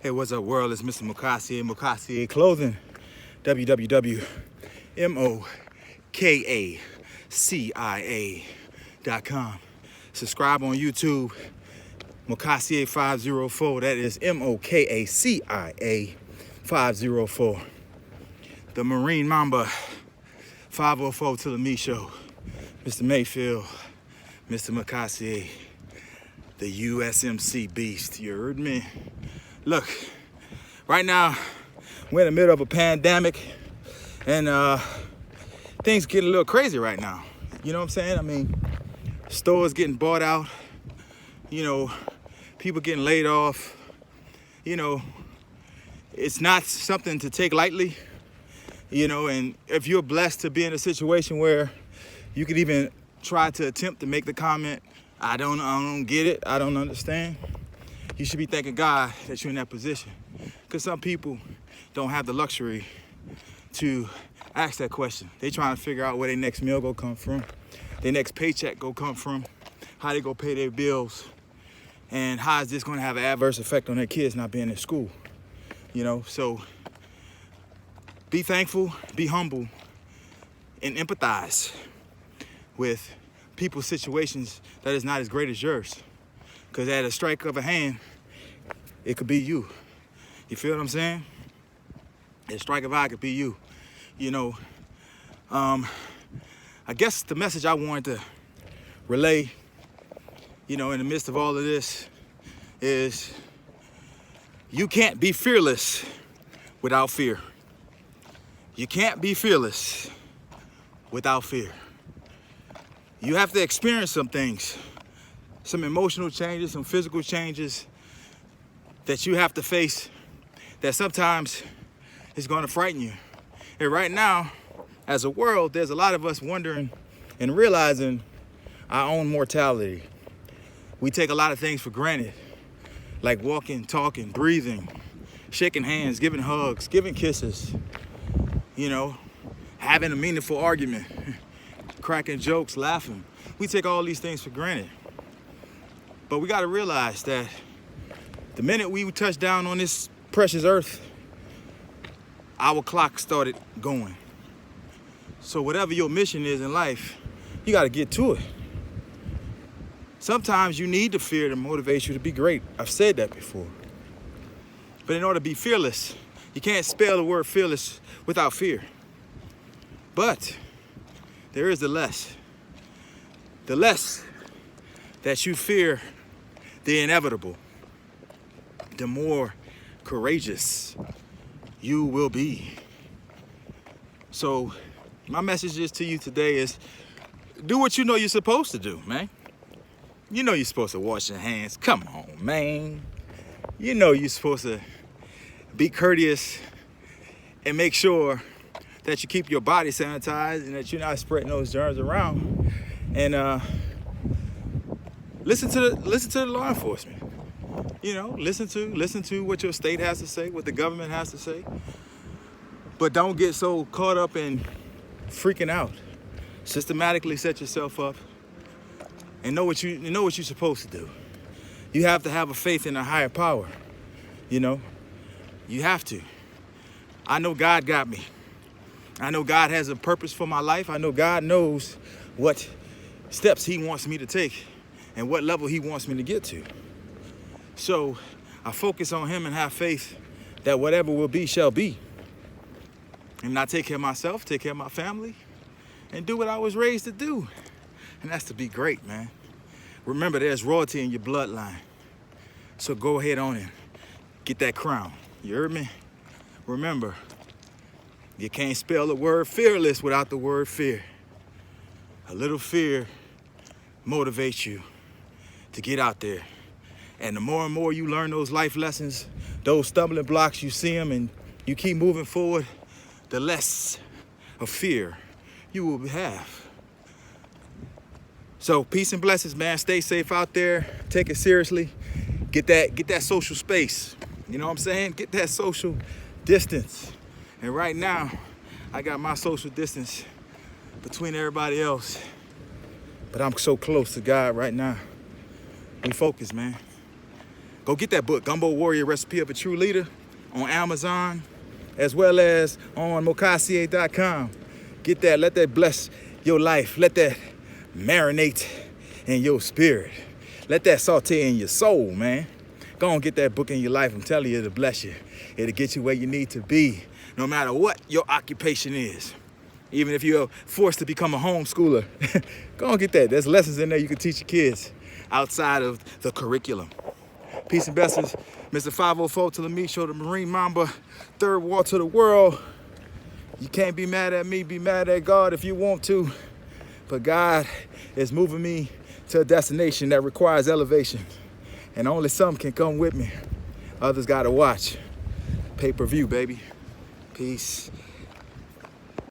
Hey, what's up, world? It's Mr. Mokaciá, Mokaciá Clothing, www.mokacia.com. Subscribe on YouTube, Mokaciá 504. That is Mokacia 504. The Marine Mamba 504 to the Me Show. Mr. Mayfield, Mr. Mokaciá, the USMC beast. You heard me? Look, right now, we're in the middle of a pandemic, and things getting a little crazy right now. You know what I'm saying? I mean, stores getting bought out, people getting laid off. It's not something to take lightly, and if you're blessed to be in a situation where you could even try to attempt to make the comment, I don't get it, I don't understand, you should be thanking God that you're in that position. Because some people don't have the luxury to ask that question. They trying to figure out where their next meal go come from, their next paycheck go come from, how they go pay their bills, and how is this gonna have an adverse effect on their kids not being in school. So be thankful, be humble, and empathize with people's situations that is not as great as yours. Because at a strike of a hand, it could be you. You feel what I'm saying? At a strike of eye, it could be you. I guess the message I wanted to relay, in the midst of all of this is you can't be fearless without fear. You can't be fearless without fear. You have to experience some things, some emotional changes, some physical changes that you have to face that sometimes is going to frighten you. And right now, as a world, there's a lot of us wondering and realizing our own mortality. We take a lot of things for granted, like walking, talking, breathing, shaking hands, giving hugs, giving kisses, having a meaningful argument, cracking jokes, laughing. We take all these things for granted. But we got to realize that the minute we touched down on this precious earth, our clock started going. So whatever your mission is in life, you got to get to it. Sometimes you need the fear to motivate you to be great. I've said that before. But in order to be fearless, you can't spell the word fearless without fear. But there is the less. The less that you fear the inevitable, the more courageous you will be. So my message is to you today is do what you know you're supposed to do, man. You know you're supposed to wash your hands. Come on, man. You know you're supposed to be courteous and make sure that you keep your body sanitized and that you're not spreading those germs around. And listen to the law enforcement. Listen to what your state has to say, what the government has to say. But don't get so caught up in freaking out. Systematically set yourself up and know what you're supposed to do. You have to have a faith in a higher power. You have to. I know God got me. I know God has a purpose for my life. I know God knows what steps he wants me to take and what level he wants me to get to. So I focus on him and have faith that whatever will be shall be. And I take care of myself, take care of my family, and do what I was raised to do. And that's to be great, man. Remember, there's royalty in your bloodline. So go ahead on and get that crown. You heard me? Remember, you can't spell the word fearless without the word fear. A little fear motivates you to get out there. And the more and more you learn those life lessons, those stumbling blocks, you see them and you keep moving forward, the less of fear you will have. So peace and blessings, man. Stay safe out there. Take it seriously. Get that social space. You know what I'm saying? Get that social distance. And right now, I got my social distance between everybody else. But I'm so close to God right now. We focus, man. Go get that book, Gumbo Warrior Recipe of a True Leader, on Amazon, as well as on Mokaciá.com. Get that, let that bless your life. Let that marinate in your spirit. Let that saute in your soul, man. Go and get that book in your life. I'm telling you, it'll bless you. It'll get you where you need to be, no matter what your occupation is. Even if you're forced to become a homeschooler, go and get that. There's lessons in there you can teach your kids outside of the curriculum. Peace and blessings. Mr. 504 to the me, show the Marine Mamba, third war to the world. You can't be mad at me, be mad at God if you want to. But God is moving me to a destination that requires elevation. And only some can come with me. Others gotta watch. Pay-per-view, baby. Peace.